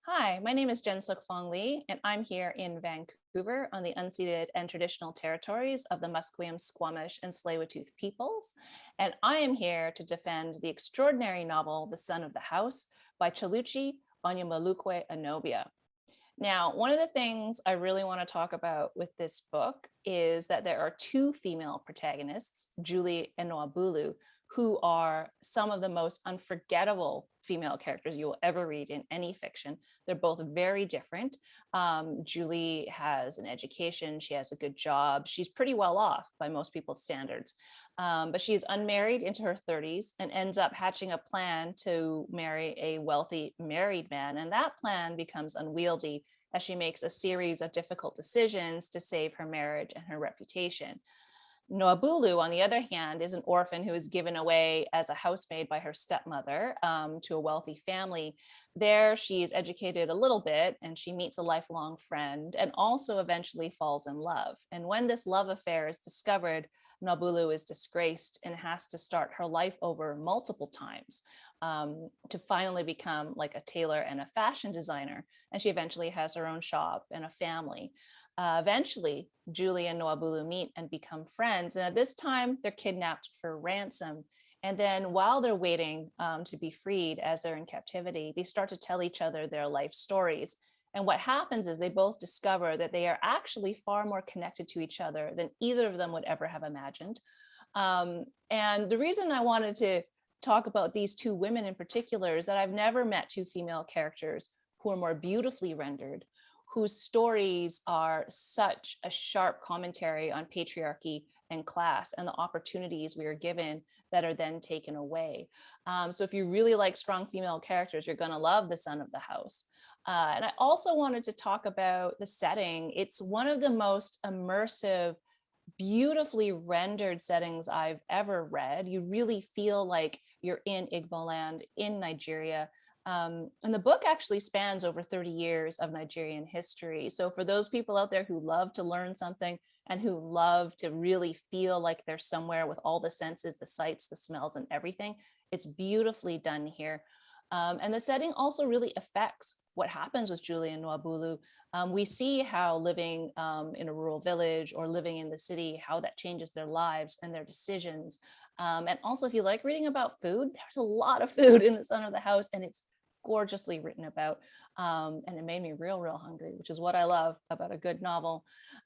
Hi, my name is Jen Sookfong Lee, and I'm here in Vancouver on the unceded and traditional territories of the Musqueam, Squamish, and Tsleil-Waututh peoples. And I am here to defend the extraordinary novel, The Son of the House by Cheluchi, Onyemelukwe-Onuobia. Now, one of the things I really want to talk about with this book is that there are two female protagonists, Julie and Nwabulu, who are some of the most unforgettable female characters you will ever read in any fiction. They're both very different. Julie has an education, she has a good job, she's pretty well off by most people's standards. But she is unmarried into her 30s and ends up hatching a plan to marry a wealthy married man. And that plan becomes unwieldy as she makes a series of difficult decisions to save her marriage and her reputation. Nwabulu, on the other hand, is an orphan who is given away as a housemaid by her stepmother to a wealthy family. There, she is educated a little bit and she meets a lifelong friend and also eventually falls in love. And when this love affair is discovered, Nwabulu is disgraced and has to start her life over multiple times to finally become like a tailor and a fashion designer. And she eventually has her own shop and a family. Eventually, Julie and Nwabulu meet and become friends. And at this time, they're kidnapped for ransom. And then while they're waiting to be freed as they're in captivity, they start to tell each other their life stories. And what happens is they both discover that they are actually far more connected to each other than either of them would ever have imagined. And the reason I wanted to talk about these two women in particular is that I've never met two female characters who are more beautifully rendered, whose stories are such a sharp commentary on patriarchy and class and the opportunities we are given that are then taken away. So if you really like strong female characters, you're going to love The Son of the House. And I also wanted to talk about the setting. It's one of the most immersive, beautifully rendered settings I've ever read. You really feel like you're in Igbo land in Nigeria. And the book actually spans over 30 years of Nigerian history. So for those people out there who love to learn something and who love to really feel like they're somewhere with all the senses, the sights, the smells, and everything, it's beautifully done here. And the setting also really affects what happens with Julie and Nwabulu. We see how living in a rural village or living in the city, how that changes their lives and their decisions. And also, if you like reading about food, there's a lot of food in The Son of the House, and it's gorgeously written about. And it made me real hungry, which is what I love about a good novel.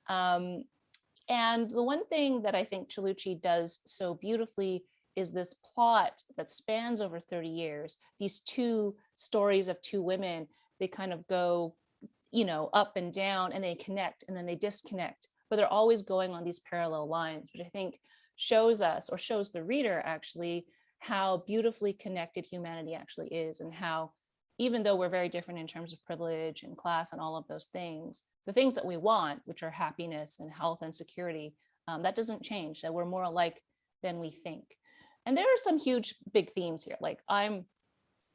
And the one thing that I think Cheluchi does so beautifully is this plot that spans over 30 years. These two stories of two women, they kind of go, up and down, and they connect and then they disconnect, but they're always going on these parallel lines, which I think shows us, or shows the reader actually, how beautifully connected humanity actually is, and how even though we're very different in terms of privilege and class and all of those things, the things that we want, which are happiness and health and security, that doesn't change, that we're more alike than we think. And there are some huge big themes here. Like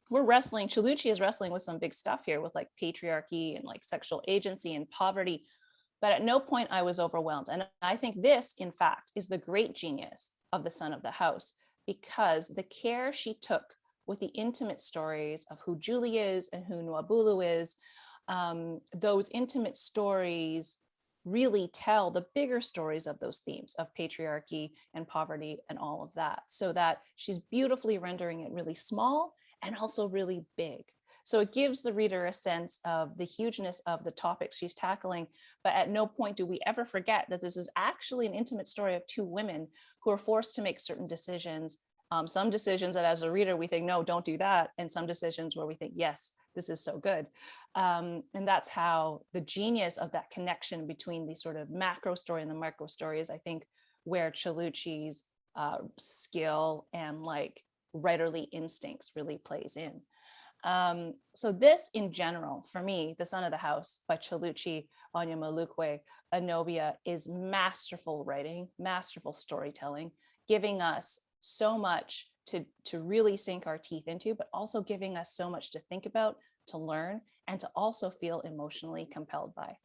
we're wrestling, Cheluchi is wrestling with some big stuff here with like patriarchy and like sexual agency and poverty. But at no point I was overwhelmed. And I think this, in fact, is the great genius of The Son of the House, because the care she took with the intimate stories of who Julie is and who Nwabulu is, those intimate stories really tell the bigger stories of those themes of patriarchy and poverty and all of that, so that she's beautifully rendering it really small and also really big. So it gives the reader a sense of the hugeness of the topics she's tackling, but at no point do we ever forget that this is actually an intimate story of two women who are forced to make certain decisions. Some decisions that as a reader we think, no, don't do that. And some decisions where we think, yes, this is so good. And that's how the genius of that connection between the sort of macro story and the micro story is, I think, where Cheluchi's skill and like writerly instincts really plays in. So this in general, for me, The Son of the House by Cheluchi Onyemelukwe-Onuobia is masterful writing, masterful storytelling, giving us so much to really sink our teeth into, but also giving us so much to think about, to learn, and to also feel emotionally compelled by.